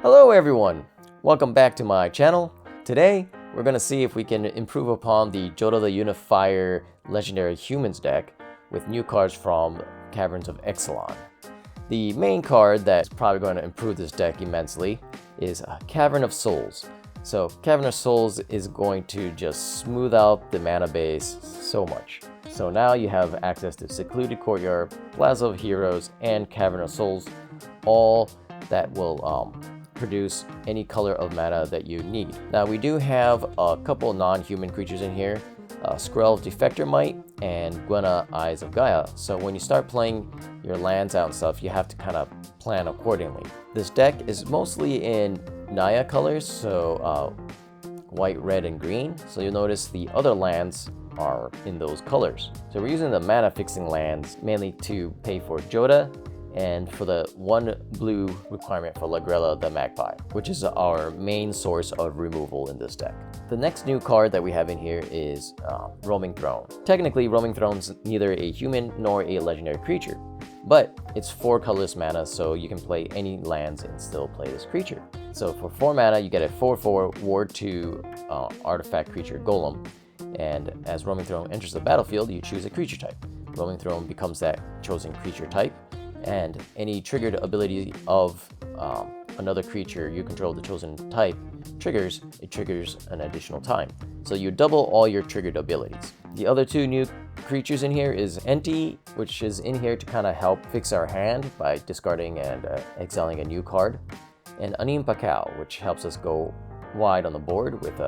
Hello everyone! Welcome back to my channel. Today, we're going to see if we can improve upon the Jodah the Unifier Legendary Humans deck with new cards from Caverns of Ixalan. The main card that's probably going to improve this deck immensely is Cavern of Souls. So Cavern of Souls is going to just smooth out the mana base so much. So now you have access to Secluded Courtyard, Plaza of Heroes, and Cavern of Souls, all that will produce any color of mana that you need. Now we do have a couple non-human creatures in here, Skrelv Defector Mite and Gwenna Eyes of Gaea. So when you start playing your lands out and stuff, you have to kind of plan accordingly. This deck is mostly in Naya colors, so white, red, and green. So you'll notice the other lands are in those colors. So we're using the mana fixing lands mainly to pay for Jodah and for the one blue requirement for Lagrella the Magpie, which is our main source of removal in this deck. The next new card that we have in here is Roaming Throne. Technically, Roaming Throne's neither a human nor a legendary creature, but it's 4 colorless mana, so you can play any lands and still play this creature. So for 4 mana, you get a 4/4 Ward 2 artifact creature Golem, and as Roaming Throne enters the battlefield, you choose a creature type. Roaming Throne becomes that chosen creature type, and any triggered ability of another creature you control the chosen type triggers an additional time. So you double all your triggered abilities. The other 2 new creatures in here is Inti, which is in here to kind of help fix our hand by discarding and exiling a new card, and Anim Pakao, which helps us go wide on the board with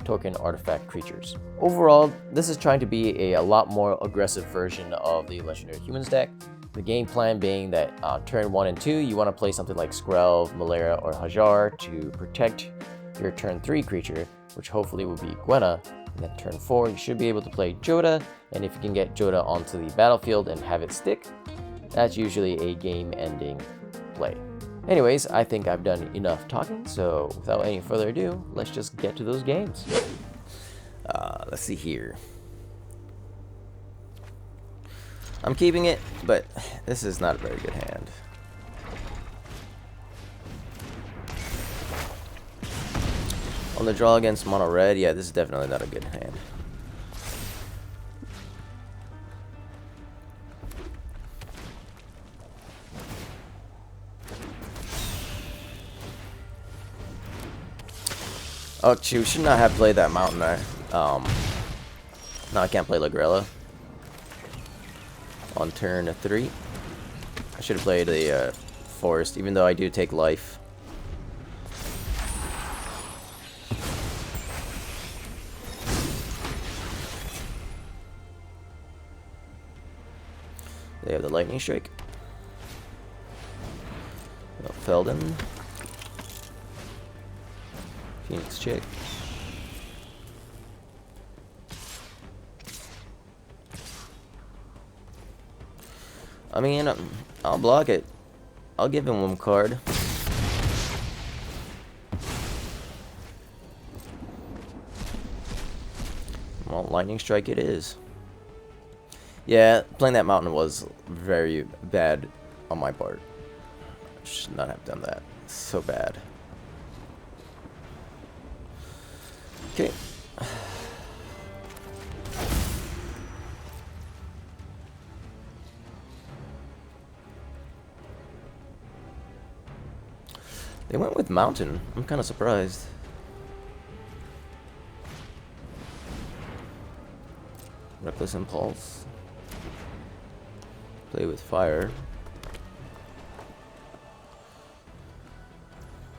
token artifact creatures. Overall, this is trying to be a lot more aggressive version of the Legendary Humans deck. The game plan being that turn 1 and 2, you want to play something like Skrelv, Malaria, or Hajar to protect your turn 3 creature, which hopefully will be Gwenna. And then turn 4, you should be able to play Jodah, and if you can get Jodah onto the battlefield and have it stick, that's usually a game-ending play. Anyways, I think I've done enough talking, so without any further ado, let's just get to those games. Let's see here. I'm keeping it, but this is not a very good hand. On the draw against mono red, yeah, this is definitely not a good hand. Oh, shoot, should not have played that mountain there. Now I can't play Lagrella on turn 3. I should have played the forest, even though I do take life. They have the lightning strike. Felden. Phoenix check. I mean, I'll block it. I'll give him 1 card. Well, lightning strike it is. Yeah, playing that mountain was very bad on my part. I should not have done that. So bad. Okay. They went with mountain. I'm kind of surprised. Reckless impulse. Play with fire.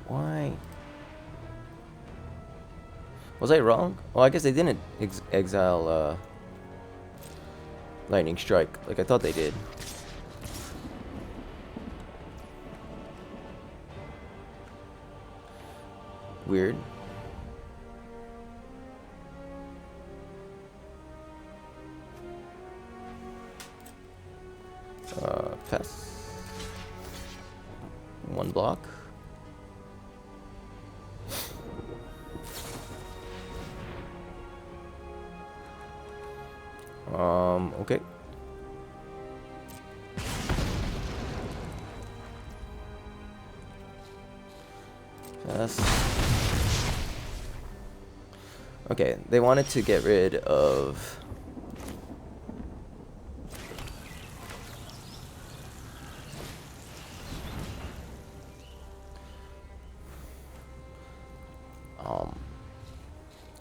Why? Was I wrong? Well, I guess they didn't exile lightning strike like I thought they did. Weird. Pass. 1 block. Okay. Just... Okay, they wanted to get rid of...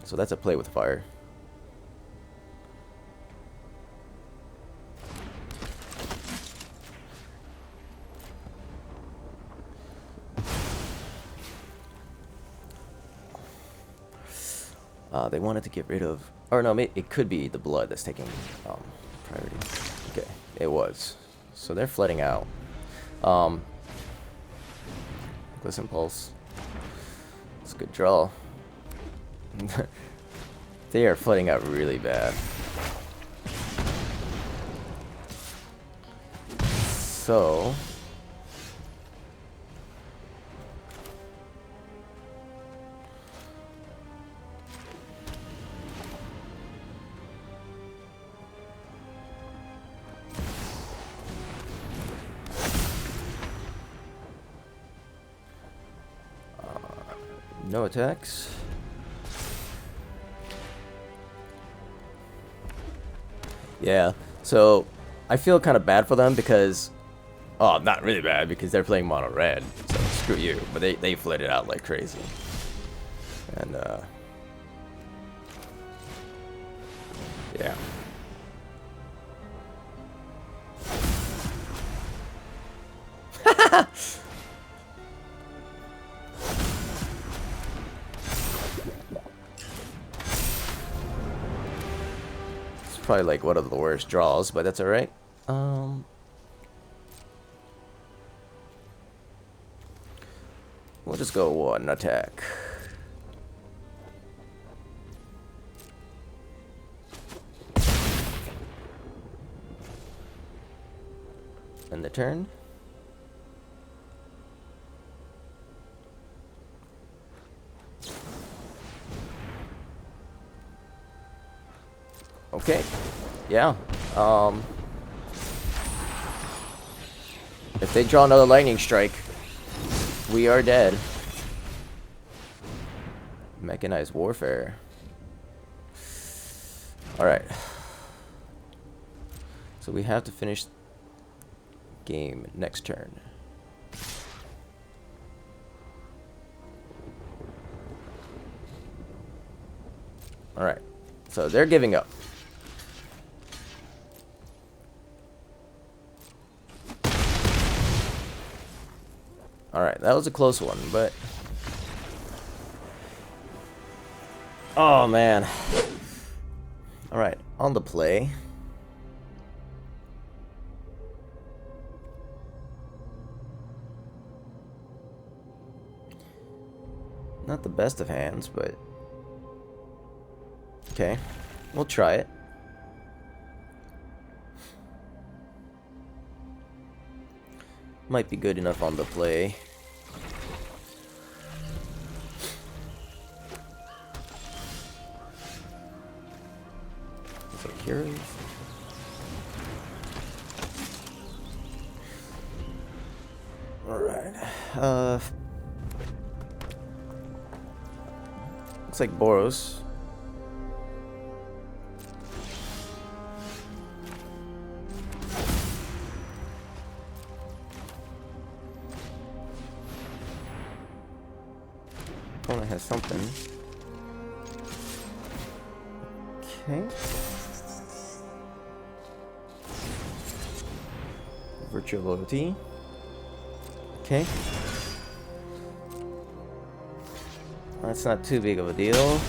So that's a play with fire. They wanted to get rid of... Or no, it could be the blood that's taking priority. Okay, it was. So they're flooding out. Listen, Pulse. It's a good draw. They are flooding out really bad. So... no attacks. Yeah, so I feel kind of bad for them because, oh, not really bad because they're playing mono red, so screw you. But they fled it out like crazy, and yeah. Probably like one of the worst draws, but that's alright. We'll just go one attack. And the turn. Okay, yeah. If they draw another lightning strike, we are dead. Mechanized warfare. Alright. So we have to finish game next turn. Alright. So they're giving up. Alright, that was a close one, but... Oh, man. Alright, on the play. Not the best of hands, but... Okay, we'll try it. Might be good enough on the play. It's like Heroes. Alright. Looks like Boros. Has something. Okay. Virtual loyalty. Okay. That's not too big of a deal.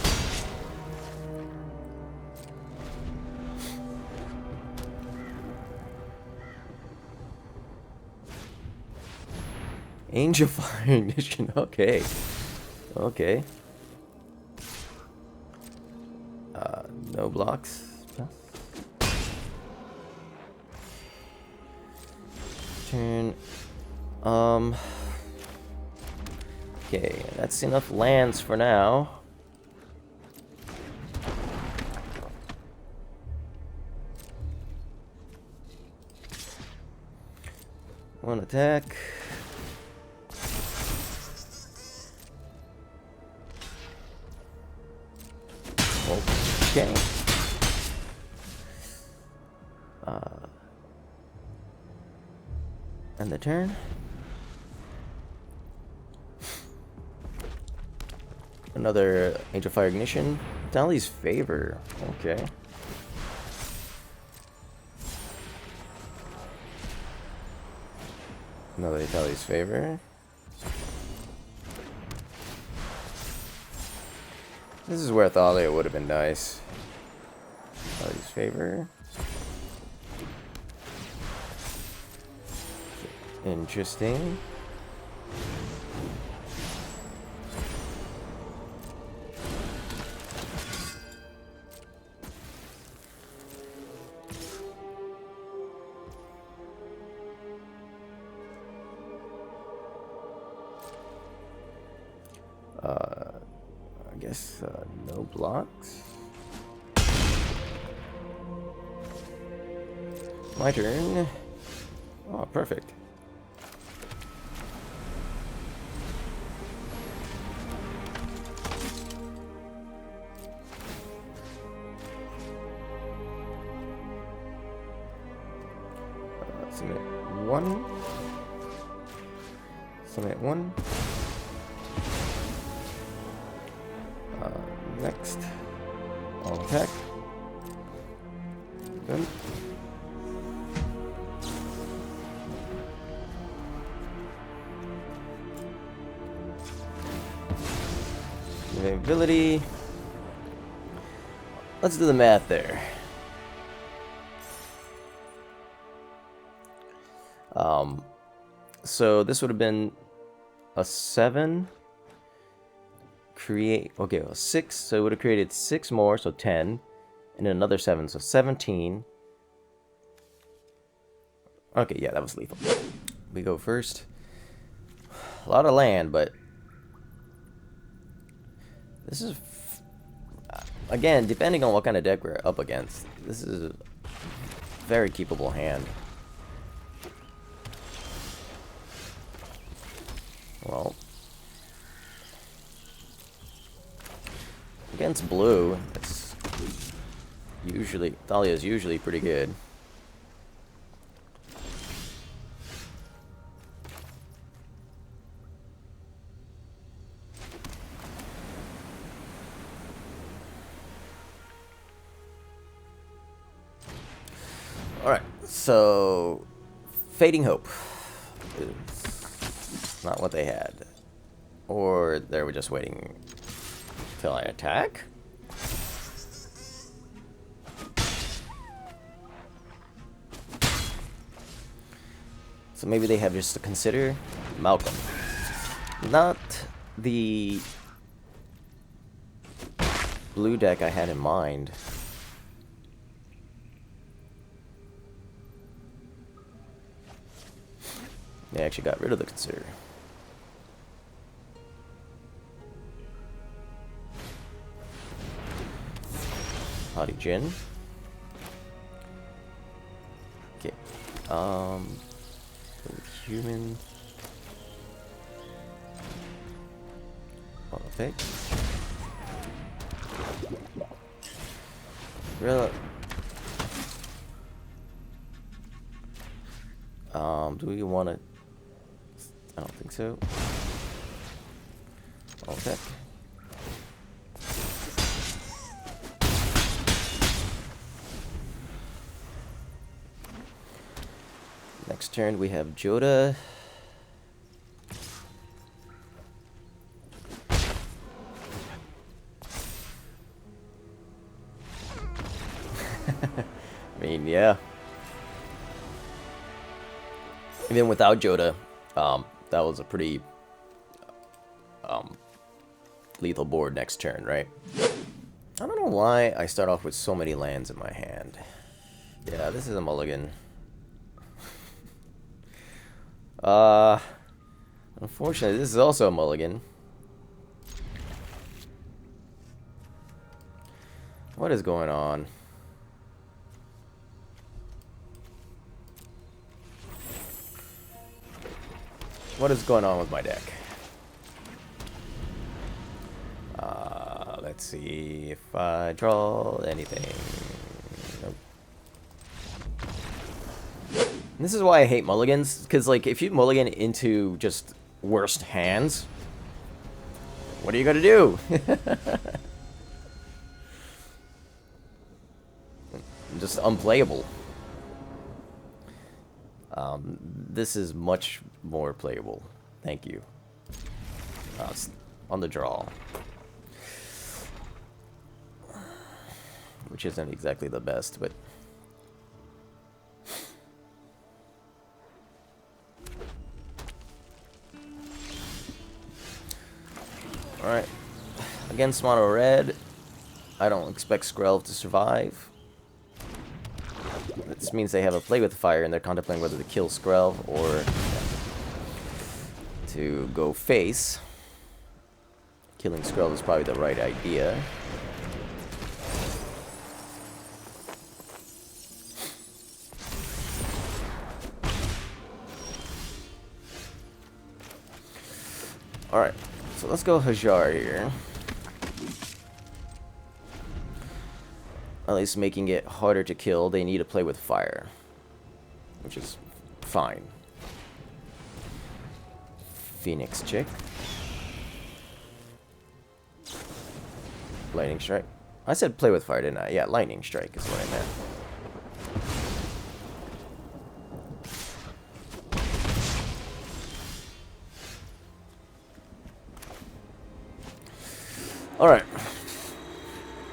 Angel Fire Ignition. Okay. Okay. No blocks. Turn. Okay, that's enough lands for now. One attack. Okay. End the turn. Another Angel Fire Ignition. Thalia's Favor. Okay. Another Thalia's Favor. This is where Thalia would have been nice. Thalia's Favor. Interesting. I guess no blocks. My turn. Oh, perfect. Submit one. Submit one. Next, all attack. Good. Ability. Let's do the math there. So this would have been a 7. Create, okay, well, 6, so it would have created 6 more, so 10, and then another 7, so 17. Okay, yeah, that was lethal. We go first. A lot of land, but this is, again, depending on what kind of deck we're up against, this is a very keepable hand. Well, against blue, it's usually, Thalia is usually pretty good. Alright, so Fading Hope is not what they had. Or they were just waiting till I attack? So maybe they have just to consider Malcolm. Not the blue deck I had in mind. They actually got rid of the consider. Howdy, Jin. Okay. Human. Okay. Really? Do we want to? I don't think so. Okay. Next turn we have Jodah. I mean, yeah. Even without Jodah, that was a pretty lethal board next turn, right? I don't know why I start off with so many lands in my hand. Yeah, this is a mulligan. Unfortunately, this is also a mulligan. What is going on? What is going on with my deck? Let's see if I draw anything. Nope. And this is why I hate mulligans, because like if you mulligan into just worst hands, what are you gonna do? Just unplayable. This is much more playable. Thank you. On the draw. Which isn't exactly the best, but... Alright. Against mono red, I don't expect Skrelv to survive. This means they have a play with fire and they're contemplating whether to kill Skrelv or to go face. Killing Skrelv is probably the right idea. Alright, so let's go Hajar here. At least making it harder to kill, they need to play with fire. Which is fine. Phoenix chick. Lightning strike. I said play with fire, didn't I? Yeah, lightning strike is what I meant. Alright.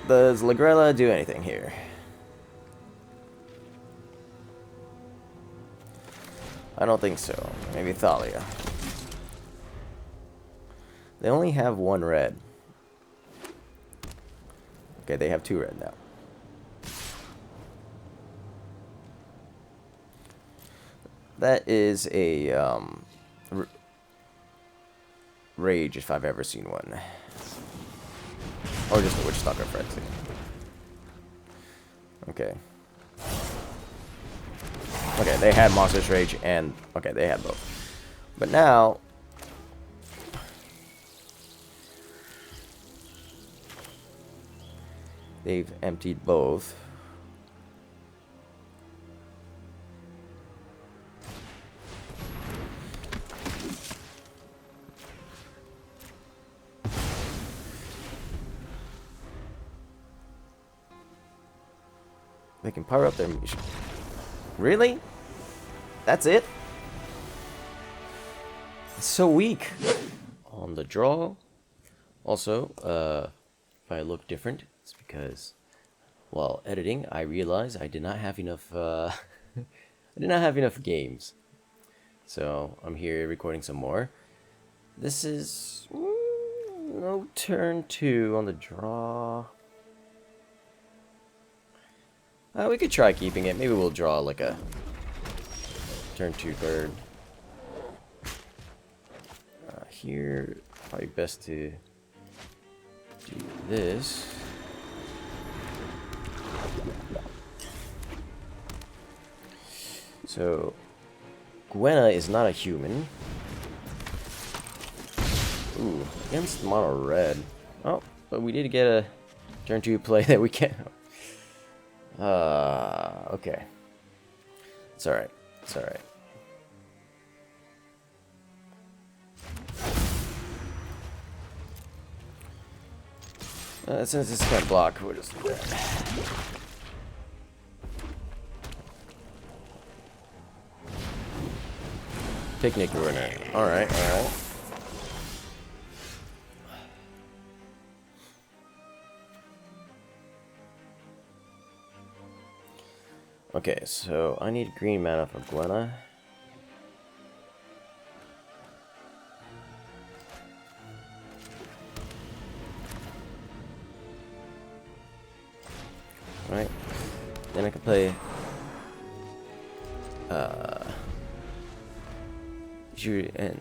Does Lagrella do anything here? I don't think so. Maybe Thalia. They only have one red. Okay, they have two red now. That is a rage if I've ever seen one. Or just a Witch Stalker Frenzy. Okay. Okay, they had Monstrous Rage and... Okay, they had both. But now... they've emptied both. They can power up their... Really? That's it? It's so weak. On the draw. Also, if I look different, it's because while editing, I realized I did not have enough, I did not have enough games. So, I'm here recording some more. This is... no turn 2 on the draw. We could try keeping it. Maybe we'll draw like a turn 2 bird. Here, probably best to do this. So, Gwenna is not a human. Ooh, against mono red. Oh, but we did get a turn 2 play that we can't. Okay. It's alright. It's alright. Since this can't block, we'll just do that. Picnic ruiner. Alright, alright. Okay, so I need green mana for Gwenna. Right. Then I can play Djeru and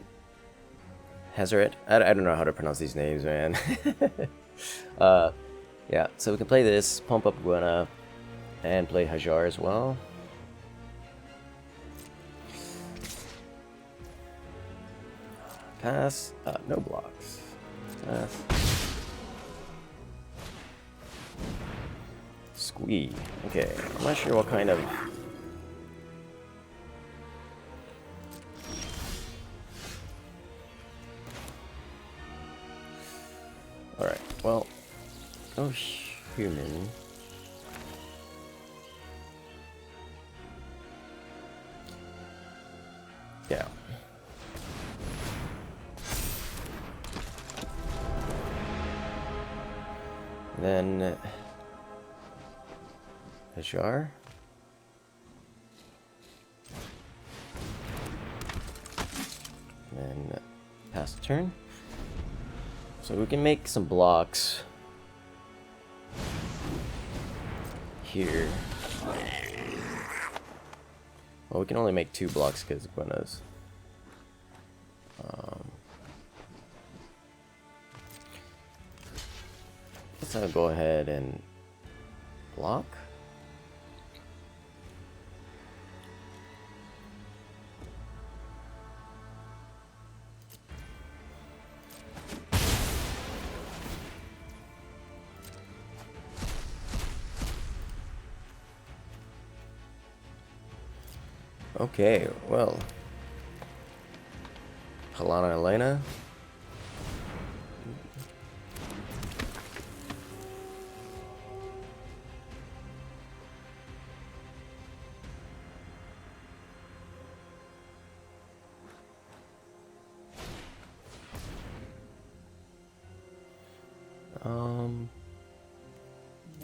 Hazoret. I don't know how to pronounce these names, man. Yeah, so we can play this, pump up Gwenna, and play Hajar as well. Pass. No blocks. Pass. Squee. Okay, I'm not sure what kind of... Alright, well... Oh, human... Yeah. Then... Hajar. And pass the turn. So we can make some blocks here. Well, we can only make 2 blocks because Gwenna's. Guess I'll go ahead and block. Okay, well, Halana and Alena.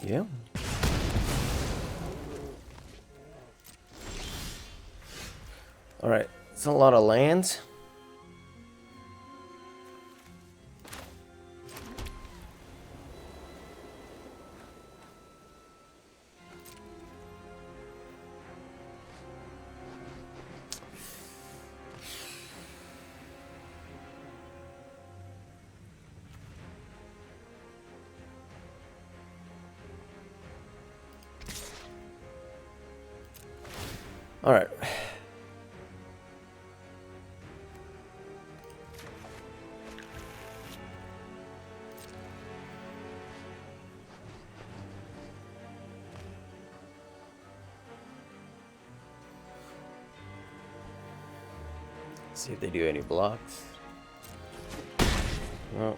Yeah. Alright, it's a lot of land. Alright. See if they do any blocks. Well.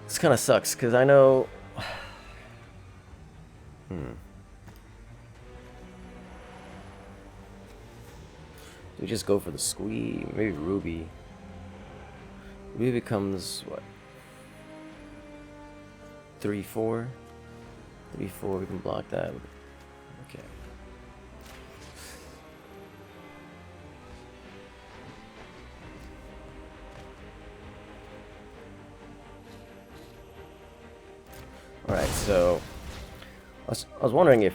This kind of sucks because I know. We just go for the squee, maybe Ruby. Ruby becomes what? 3/4. 3/4. We can block that. Okay. Alright, so I was wondering if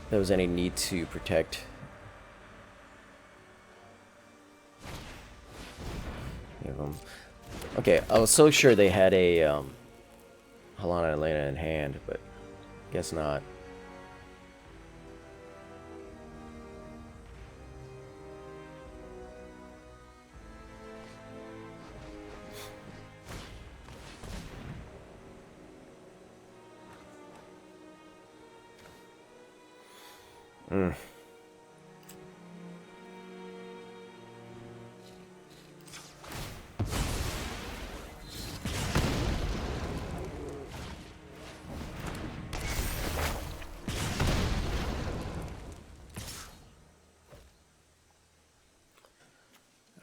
there was any need to protect any of them. Okay, I was so sure they had a Halana and Alena in hand, but guess not.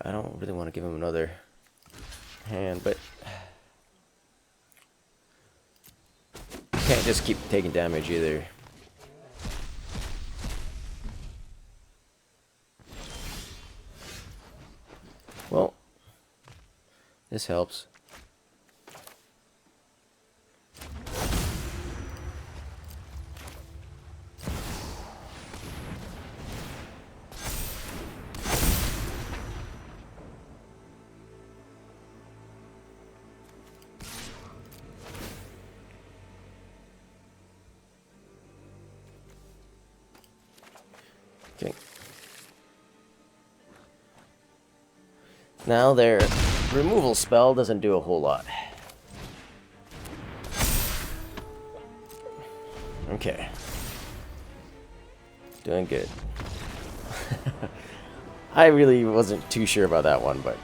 I don't really want to give him another hand, but can't just keep taking damage either. Well, this helps. Okay. Now their removal spell doesn't do a whole lot. Okay. Doing good. I really wasn't too sure about that one, but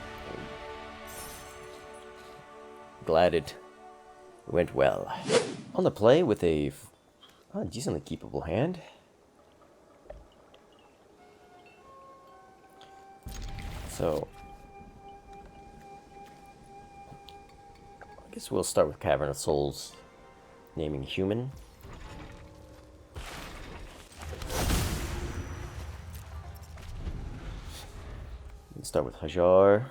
glad it went well. On the play with a decently keepable hand. So, I guess we'll start with Cavern of Souls, naming human. Let's start with Hajar.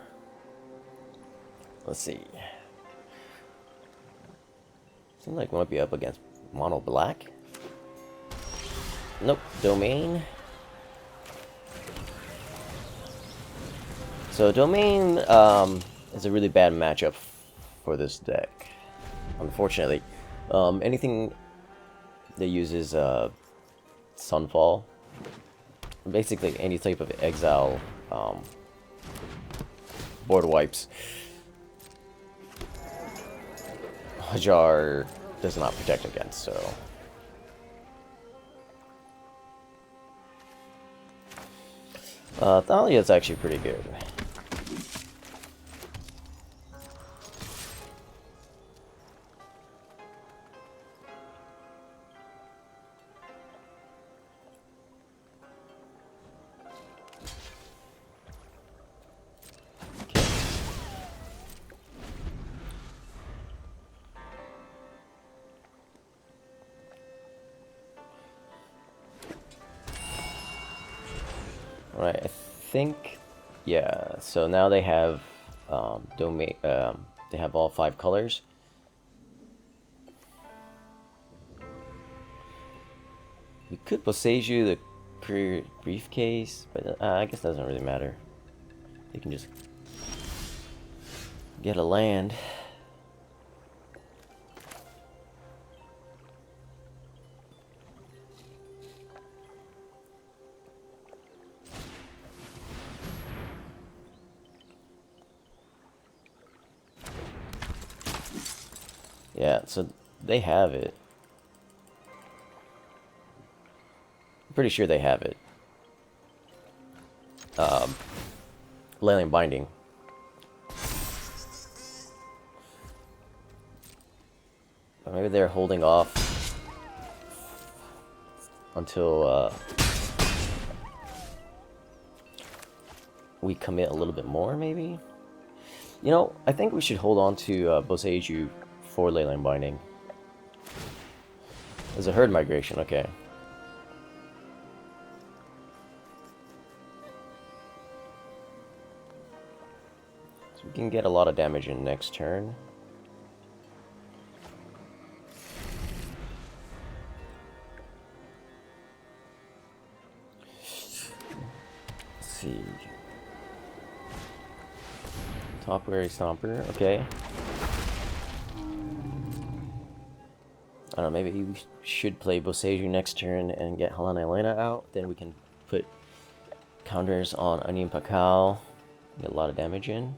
Let's see. Seems like we might be up against mono black. Nope, domain. So domain is a really bad matchup for this deck. Unfortunately, anything that uses Sunfall, basically any type of exile board wipes, Hajar does not protect against, so Thalia is actually pretty good. Right, I think, yeah. So now they have domain. They have all 5 colors. We could Boseiju the career briefcase, but I guess that doesn't really matter. They can just get a land. Yeah, so they have it. I'm pretty sure they have it. Leyline Binding. Or maybe they're holding off until we commit a little bit more, maybe? You know, I think we should hold on to Boseiju for Leyline Binding. There's a herd migration, okay. So we can get a lot of damage in next turn. Let's see. Topwary Stomper, okay. I don't know, maybe we should play Boseiju next turn and get Halana Alena out. Then we can put counters on Onion Pakal, get a lot of damage in.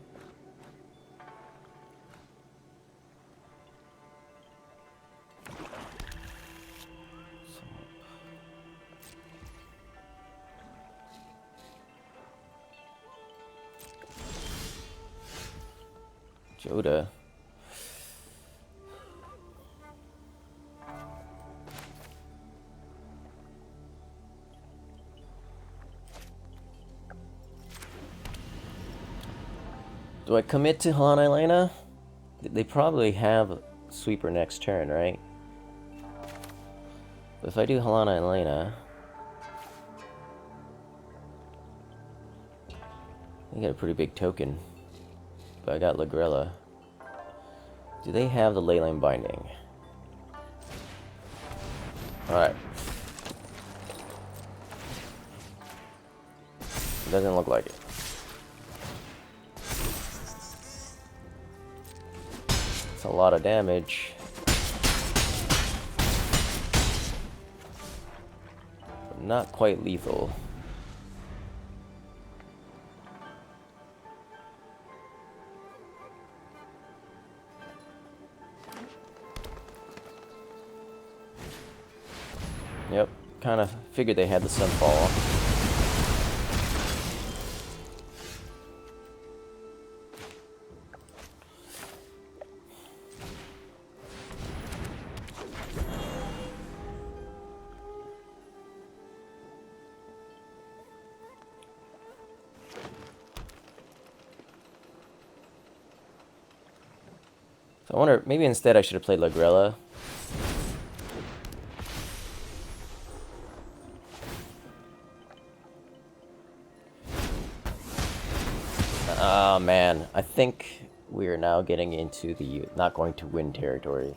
Jodah. Do I commit to Halana Alena? They probably have Sweeper next turn, right? But if I do Halana Alena, I get a pretty big token. But I got Lagrella. Do they have the Leyline Binding? Alright. Doesn't look like it. It's a lot of damage. But not quite lethal. kind of figured they had the Sunfall. So I wonder, maybe instead I should have played Lagrella. Oh man, I think we are now getting into the not going to win territory.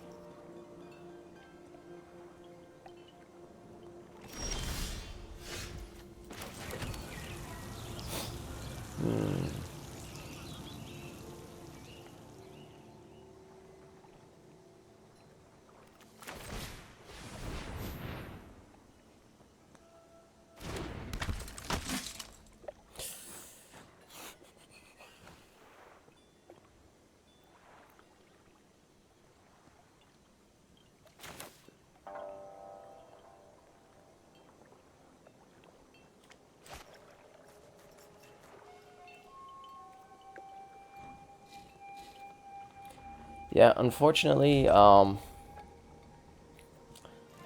Yeah, unfortunately, I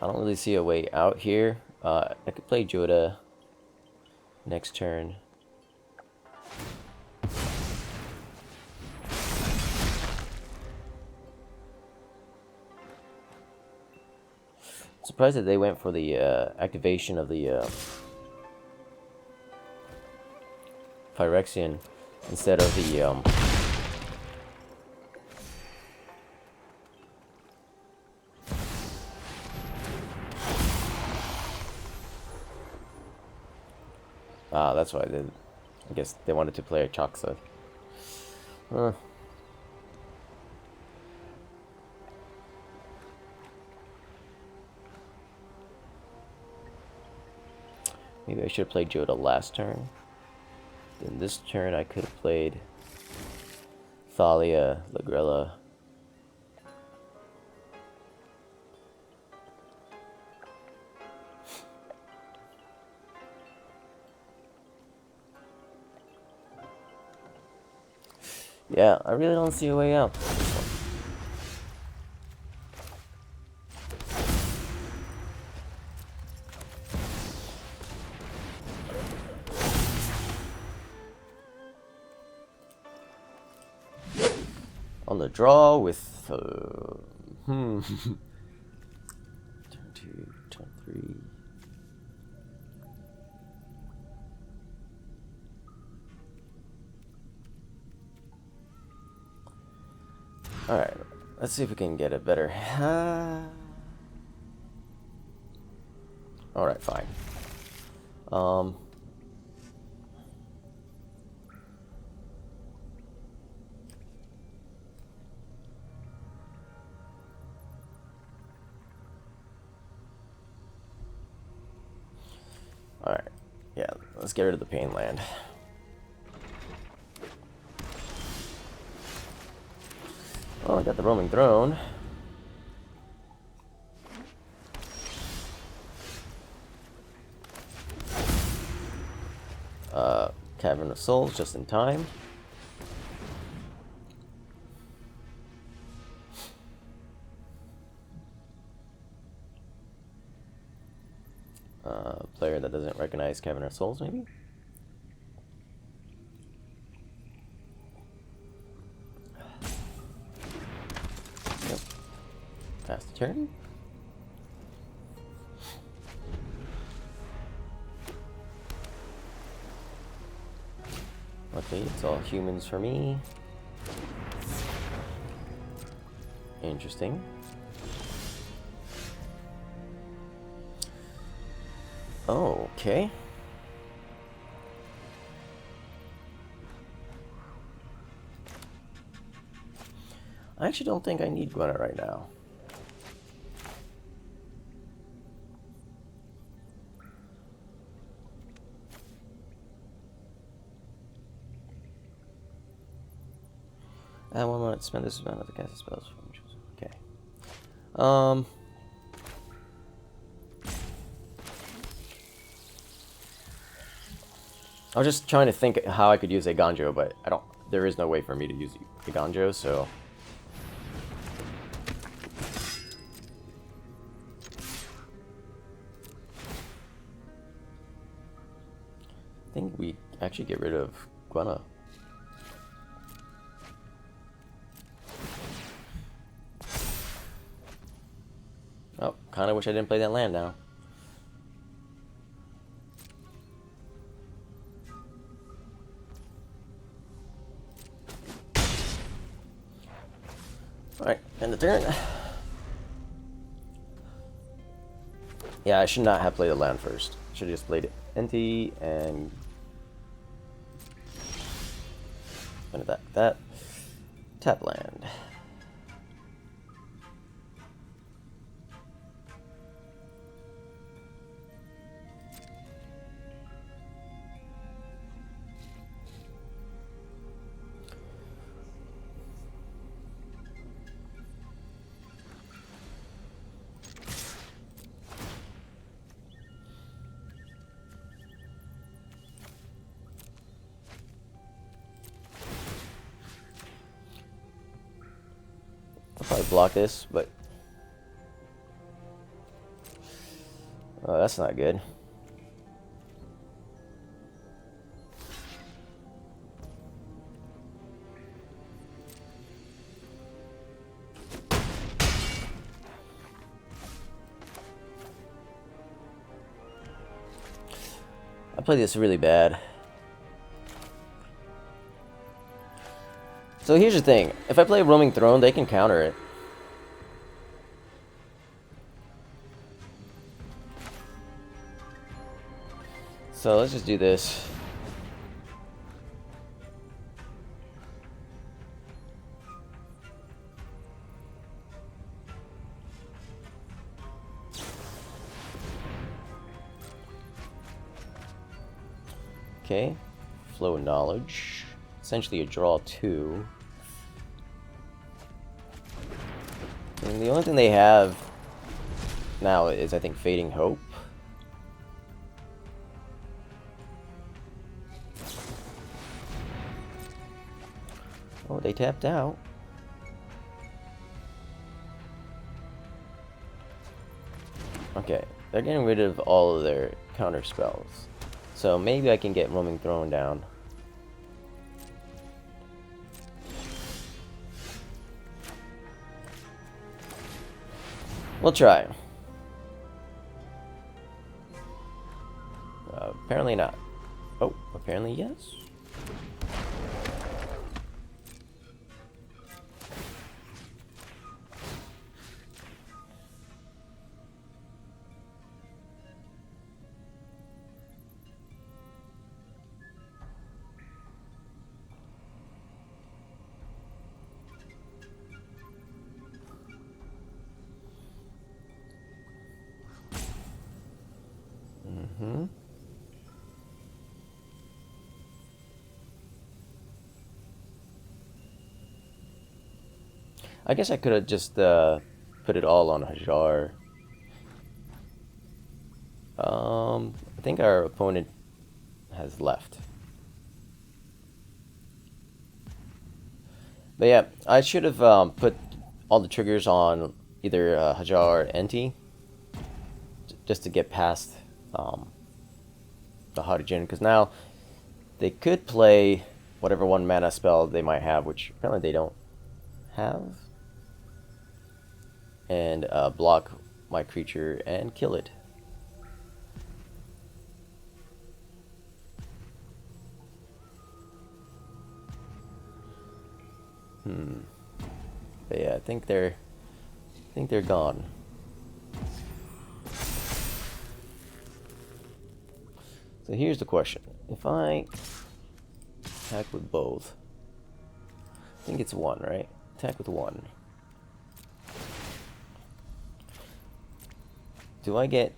don't really see a way out here. I could play Jodah next turn. Surprised that they went for the activation of the Phyrexian instead of the that's why I guess they wanted to play a Chaksa. Maybe I should have played Jodah last turn. Then this turn I could have played Thalia, Lagrella. Yeah, I really don't see a way out. On the draw with turn 2, turn 3. Alright, let's see if we can get it better. Alright, fine. Alright, yeah, let's get rid of the Pain Land. Oh, I got the Roaming Throne. Cavern of Souls just in time. Player that doesn't recognize Cavern of Souls, maybe? Yep. Pass the turn. Okay, it's all humans for me. Interesting. Oh, okay. I actually don't think I need Gwenna right now. I want to spend this amount of the cast spells. Okay. I was just trying to think how I could use Eiganjo, but I don't. There is no way for me to use Eiganjo, so. I think we actually get rid of Gwenna. Oh, kind of wish I didn't play that land now. Alright, end the turn. Yeah, I should not have played the land first. Should have just played Inti and that. Tap land. I'll probably block this, but oh, that's not good. I played this really bad. So here's the thing, if I play Roaming Throne, they can counter it. So let's just do this. Okay, Flow of Knowledge. Essentially a draw 2. And the only thing they have now is, I think, Fading Hope. Oh, they tapped out. Okay, they're getting rid of all of their counter spells. So maybe I can get Roaming Throne down. We'll try. Apparently not. Oh, apparently yes. I guess I could have just put it all on Hajar. I think our opponent has left. But yeah, I should have put all the triggers on either Hajar or Inti, just to get past the Hydrogen, because now they could play whatever 1 mana spell they might have, which apparently they don't have, and block my creature and kill it. But yeah, I think they're gone. So here's the question: if I attack with both, I think it's 1, right? Attack with 1. Do I get...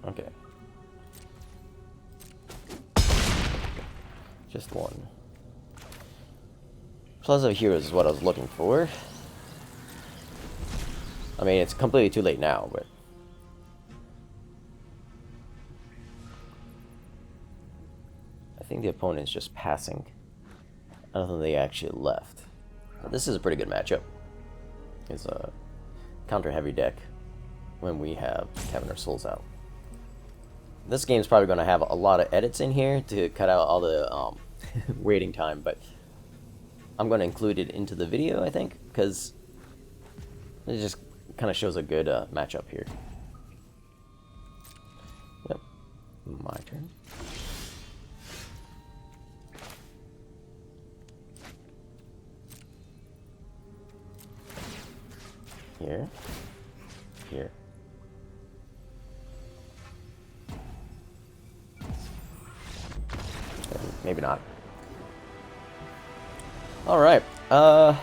Okay. Just 1. Plaza of Heroes is what I was looking for. I mean, it's completely too late now, but... think the opponent's just passing. I don't think they actually left. But this is a pretty good matchup. It's a counter-heavy deck when we have Cavern of Souls out. This game's probably going to have a lot of edits in here to cut out all the waiting time, but I'm going to include it into the video, I think, because it just kind of shows a good matchup here. Yep, my turn. Here. Here. Maybe not. Alright. There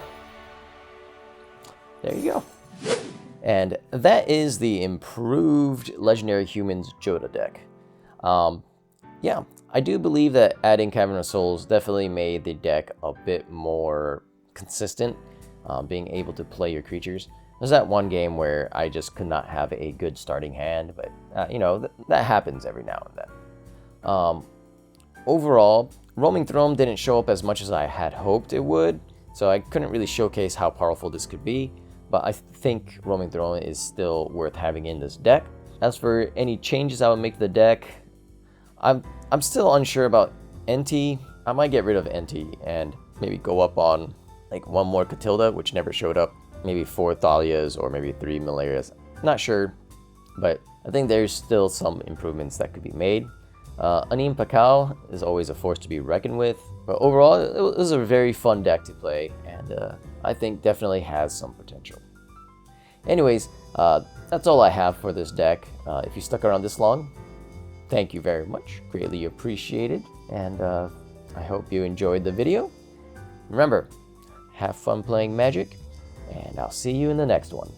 you go. And that is the improved Legendary Humans Jodah deck. Yeah, I do believe that adding Cavern of Souls definitely made the deck a bit more consistent, being able to play your creatures. There's that one game where I just could not have a good starting hand, but you know, that happens every now and then. Overall, Roaming Throne didn't show up as much as I had hoped it would, so I couldn't really showcase how powerful this could be, but I think Roaming Throne is still worth having in this deck. As for any changes I would make to the deck, I'm still unsure about Inti. I might get rid of Inti and maybe go up on like one more Katilda, which never showed up. Maybe 4 Thalias or maybe 3 Malarias. Not sure, but I think there's still some improvements that could be made. Anim Pakal is always a force to be reckoned with, but overall it was a very fun deck to play, and I think definitely has some potential. Anyways, that's all I have for this deck. If you stuck around this long, thank you very much, greatly appreciated, and I hope you enjoyed the video. Remember, have fun playing Magic, and I'll see you in the next one.